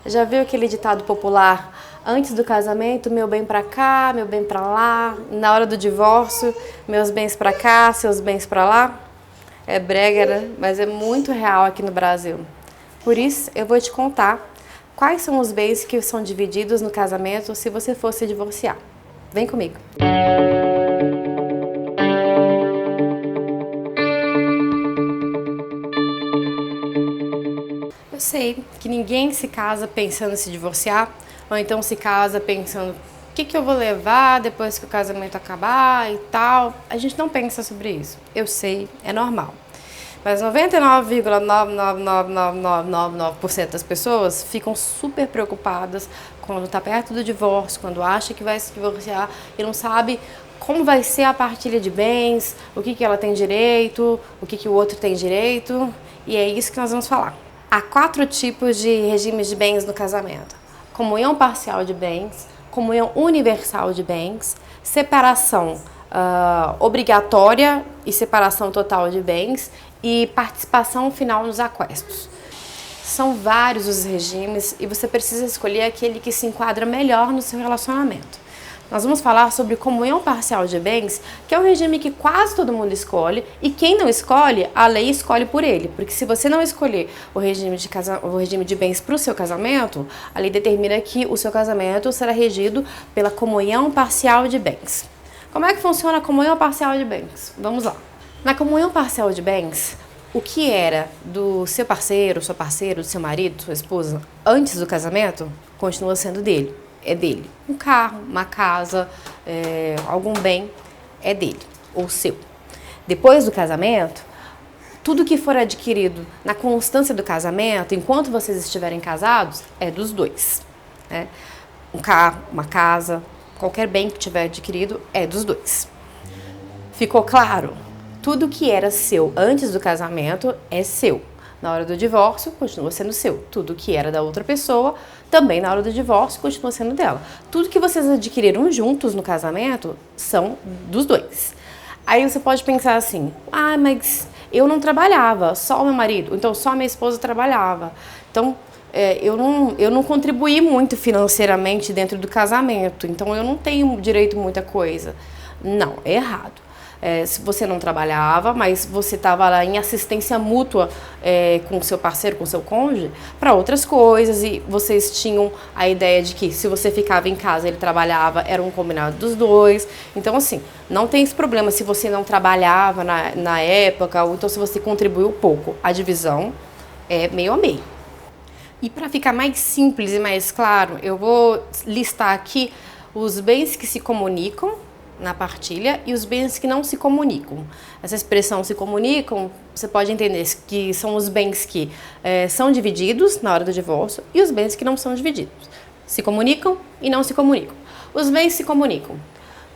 Já viu aquele ditado popular? Antes do casamento, meu bem pra cá, meu bem pra lá. Na hora do divórcio, meus bens pra cá, seus bens pra lá. É brega, né? Mas é muito real aqui no Brasil. Por isso, eu vou te contar quais são os bens que são divididos no casamento se você fosse divorciar. Vem comigo. Eu sei que ninguém se casa pensando em se divorciar, ou então se casa pensando o que eu vou levar depois que o casamento acabar e tal. A gente não pensa sobre isso. Eu sei, é normal. Mas 99,99999% das pessoas ficam super preocupadas quando está perto do divórcio, quando acha que vai se divorciar e não sabe como vai ser a partilha de bens, o que ela tem direito, o que o outro tem direito, e é isso que nós vamos falar. Há 4 tipos de regimes de bens no casamento: comunhão parcial de bens, comunhão universal de bens, separação obrigatória e separação total de bens e participação final nos aquestos. São vários os regimes e você precisa escolher aquele que se enquadra melhor no seu relacionamento. Nós vamos falar sobre comunhão parcial de bens, que é um regime que quase todo mundo escolhe, e quem não escolhe, a lei escolhe por ele. Porque se você não escolher o regime de bens para o seu casamento, a lei determina que o seu casamento será regido pela comunhão parcial de bens. Como é que funciona a comunhão parcial de bens? Vamos lá. Na comunhão parcial de bens, o que era do seu parceiro, sua parceira, do seu marido, sua esposa, antes do casamento, continua sendo dele. É dele. Um carro, uma casa, algum bem é dele, ou seu. Depois do casamento, tudo que for adquirido na constância do casamento, enquanto vocês estiverem casados, é dos dois. Né? Um carro, uma casa, qualquer bem que tiver adquirido é dos dois. Ficou claro? Tudo que era seu antes do casamento é seu. Na hora do divórcio, continua sendo seu. Tudo que era da outra pessoa, também na hora do divórcio, continua sendo dela. Tudo que vocês adquiriram juntos no casamento são dos dois. Aí você pode pensar assim: ah, mas eu não trabalhava, só o meu marido. Então, só a minha esposa trabalhava. Então, eu não contribuí muito financeiramente dentro do casamento. Então, eu não tenho direito a muita coisa. Não, é errado. Se você não trabalhava, mas você estava lá em assistência mútua com o seu parceiro, com o seu cônjuge, para outras coisas, e vocês tinham a ideia de que se você ficava em casa ele trabalhava, era um combinado dos dois. Então, assim, não tem esse problema se você não trabalhava na época, ou então se você contribuiu pouco. A divisão é meio a meio. E para ficar mais simples e mais claro, eu vou listar aqui os bens que se comunicam na partilha e os bens que não se comunicam. Essa expressão se comunicam, você pode entender que são os bens que são divididos na hora do divórcio e os bens que não são divididos. Se comunicam e não se comunicam. Os bens se comunicam.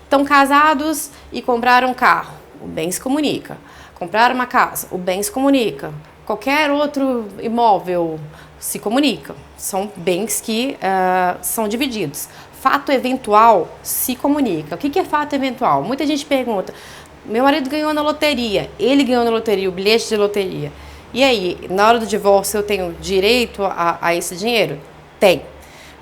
Estão casados e compraram um carro, o bem se comunica. Compraram uma casa, o bem se comunica. Qualquer outro imóvel se comunica. São bens que são divididos. Fato eventual se comunica. O que é fato eventual? Muita gente pergunta: meu marido ganhou na loteria, ele ganhou na loteria, o bilhete de loteria. E aí, na hora do divórcio eu tenho direito a esse dinheiro? Tem.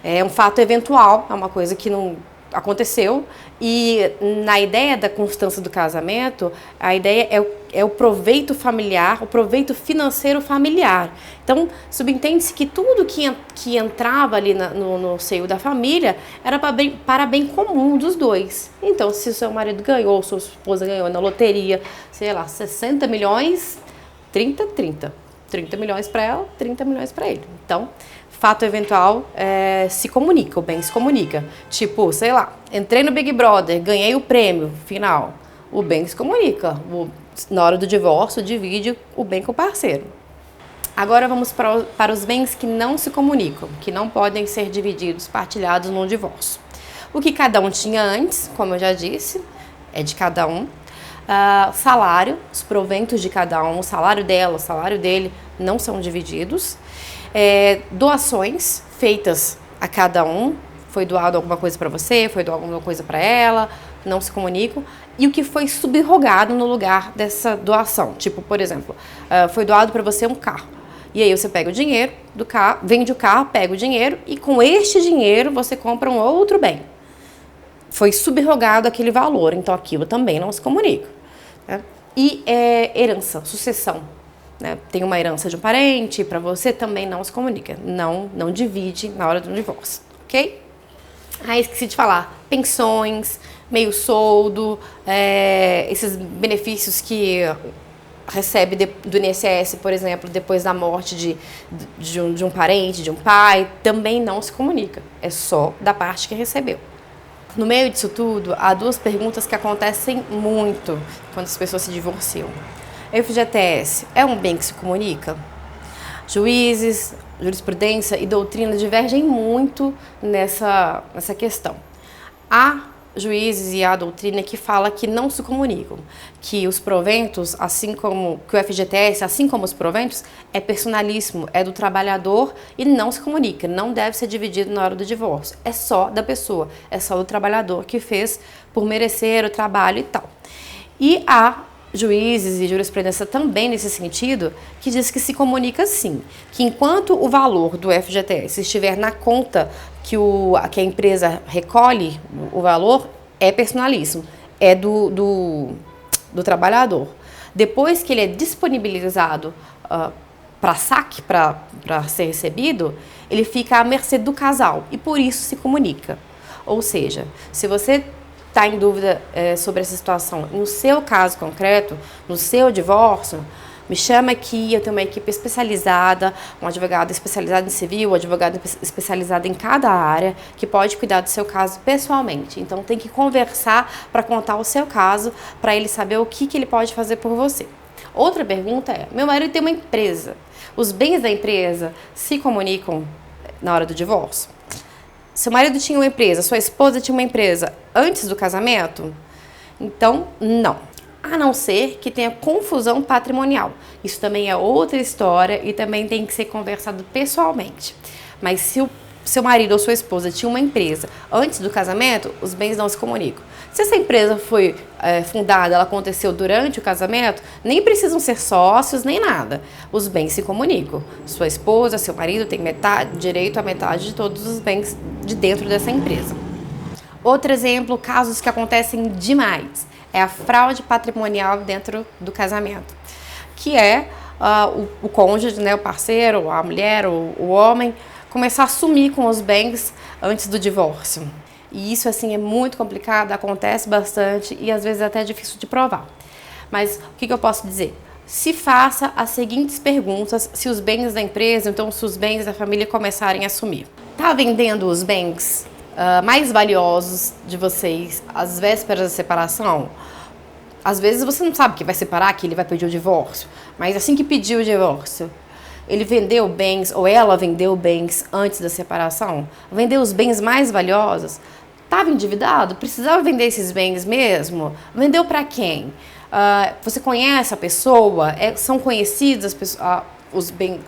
É um fato eventual, é uma coisa que não aconteceu, e na ideia da constância do casamento, a ideia é o proveito familiar, o proveito financeiro familiar. Então, subentende-se que tudo que entrava ali no seio da família era para bem comum dos dois. Então, se o seu marido ganhou, sua esposa ganhou na loteria, sei lá, 60 milhões, 30 milhões para ela, 30 milhões para ele. Então, fato eventual se comunica, o bem se comunica. Tipo, sei lá, entrei no Big Brother, ganhei o prêmio final. O bem se comunica. Na hora do divórcio, divide o bem com o parceiro. Agora vamos para os bens que não se comunicam, que não podem ser divididos, partilhados no divórcio. O que cada um tinha antes, como eu já disse, é de cada um. Salário, os proventos de cada um, o salário dela, o salário dele, não são divididos. Doações feitas a cada um, foi doado alguma coisa para você, foi doado alguma coisa para ela, não se comunicam. E o que foi subrogado no lugar dessa doação, tipo, por exemplo, foi doado para você um carro. E aí você pega o dinheiro do carro, vende o carro, pega o dinheiro e com este dinheiro você compra um outro bem. Foi subrogado aquele valor, então aquilo também não se comunica. Né? E herança, sucessão. Né? Tem uma herança de um parente, para você também não se comunica. Não divide na hora do divórcio, ok? Aí esqueci de falar, pensões, meio soldo, esses benefícios que recebe do INSS, por exemplo, depois da morte de um parente, de um pai, também não se comunica. É só da parte que recebeu. No meio disso tudo, há duas perguntas que acontecem muito quando as pessoas se divorciam. FGTS é um bem que se comunica? Juízes, jurisprudência e doutrina divergem muito nessa questão. Há juízes e a doutrina que fala que não se comunicam, que os proventos, assim como que o FGTS, assim como os proventos, é personalíssimo, é do trabalhador e não se comunica, não deve ser dividido na hora do divórcio, é só da pessoa, é só do trabalhador que fez por merecer o trabalho e tal. E há juízes e jurisprudência também nesse sentido, que diz que se comunica sim, que enquanto o valor do FGTS estiver na conta que a empresa recolhe o valor, é personalíssimo, é do trabalhador. Depois que ele é disponibilizado para saque, para ser recebido, ele fica à mercê do casal e por isso se comunica. Ou seja, se você está em dúvida sobre essa situação, no seu caso concreto, no seu divórcio, me chama aqui, eu tenho uma equipe especializada, um advogado especializado em civil, um advogado especializado em cada área, que pode cuidar do seu caso pessoalmente. Então tem que conversar para contar o seu caso, para ele saber o que ele pode fazer por você. Outra pergunta é, meu marido tem uma empresa, os bens da empresa se comunicam na hora do divórcio? Seu marido tinha uma empresa, sua esposa tinha uma empresa antes do casamento? Então, não. A não ser que tenha confusão patrimonial. Isso também é outra história e também tem que ser conversado pessoalmente. Mas se o seu marido ou sua esposa tinha uma empresa antes do casamento, os bens não se comunicam. Se essa empresa foi fundada, ela aconteceu durante o casamento, nem precisam ser sócios, nem nada. Os bens se comunicam. Sua esposa, seu marido tem direito a metade de todos os bens de dentro dessa empresa. Outro exemplo, casos que acontecem demais, é a fraude patrimonial dentro do casamento, que é o cônjuge, né, o parceiro, a mulher, o homem, começar a sumir com os bens antes do divórcio. E isso, assim, é muito complicado, acontece bastante e às vezes é até difícil de provar. Mas o que eu posso dizer? Se faça as seguintes perguntas se os bens da empresa, então se os bens da família começarem a sumir. Tá vendendo os bens mais valiosos de vocês às vésperas da separação? Às vezes você não sabe que vai separar, que ele vai pedir o divórcio, mas assim que pediu o divórcio, ele vendeu bens ou ela vendeu bens antes da separação? Vendeu os bens mais valiosos? Estava endividado? Precisava vender esses bens mesmo? Vendeu para quem? Você conhece a pessoa? São conhecidas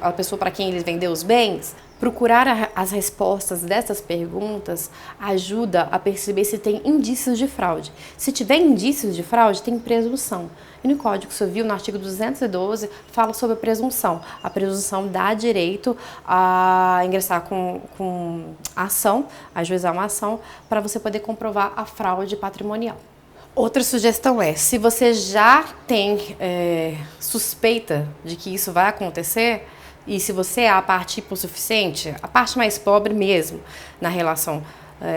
a pessoa para quem ele vendeu os bens? Procurar as respostas dessas perguntas ajuda a perceber se tem indícios de fraude. Se tiver indícios de fraude, tem presunção. E no Código Civil, no artigo 212, fala sobre a presunção. A presunção dá direito a ingressar com ação, a ajuizar uma ação, para você poder comprovar a fraude patrimonial. Outra sugestão é, se você já tem suspeita de que isso vai acontecer, e se você é a parte hipossuficiente, a parte mais pobre mesmo na relação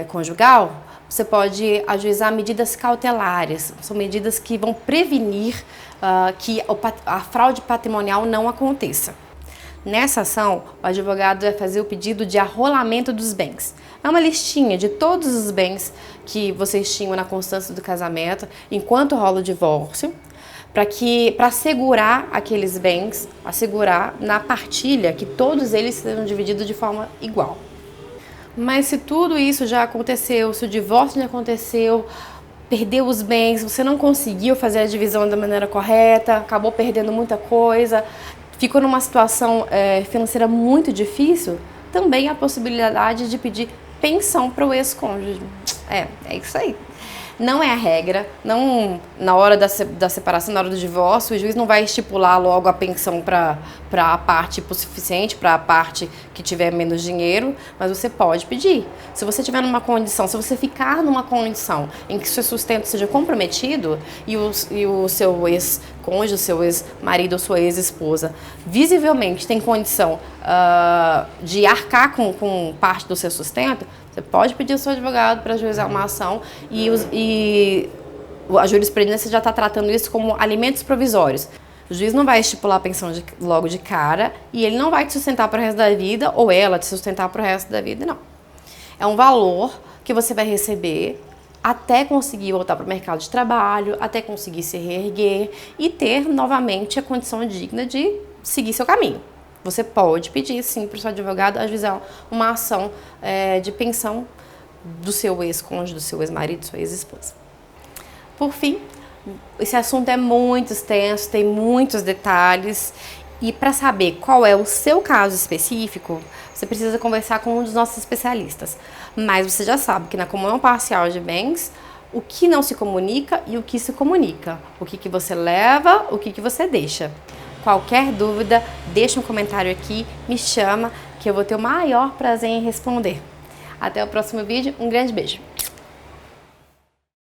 conjugal, você pode ajuizar medidas cautelares. São medidas que vão prevenir que a fraude patrimonial não aconteça. Nessa ação, o advogado vai fazer o pedido de arrolamento dos bens. É uma listinha de todos os bens que vocês tinham na constância do casamento enquanto rola o divórcio, para assegurar aqueles bens, assegurar na partilha que todos eles sejam divididos de forma igual. Mas se tudo isso já aconteceu, se o divórcio já aconteceu, perdeu os bens, você não conseguiu fazer a divisão da maneira correta, acabou perdendo muita coisa, ficou numa situação financeira muito difícil, também há a possibilidade de pedir pensão para o ex-cônjuge. É isso aí. Não é a regra, não, na hora da separação, na hora do divórcio, o juiz não vai estipular logo a pensão para a parte hipossuficiente, para a parte que tiver menos dinheiro, mas você pode pedir. Se você tiver numa condição, se você ficar numa condição em que seu sustento seja comprometido e o seu ex-cônjuge, o seu ex-marido ou sua ex-esposa visivelmente tem condição de arcar com parte do seu sustento, você pode pedir ao seu advogado para ajuizar uma ação e a jurisprudência já está tratando isso como alimentos provisórios. O juiz não vai estipular a pensão logo de cara e ele não vai te sustentar para o resto da vida ou ela te sustentar para o resto da vida, não. É um valor que você vai receber até conseguir voltar para o mercado de trabalho, até conseguir se reerguer e ter novamente a condição digna de seguir seu caminho. Você pode pedir, sim, para o seu advogado ajuizar uma ação de pensão do seu ex-cônjuge, do seu ex-marido, sua ex-esposa. Por fim, esse assunto é muito extenso, tem muitos detalhes e para saber qual é o seu caso específico, você precisa conversar com um dos nossos especialistas. Mas você já sabe que na comunhão parcial de bens, o que não se comunica e o que se comunica. O que você leva, o que você deixa. Qualquer dúvida, deixa um comentário aqui, me chama, que eu vou ter o maior prazer em responder. Até o próximo vídeo, um grande beijo!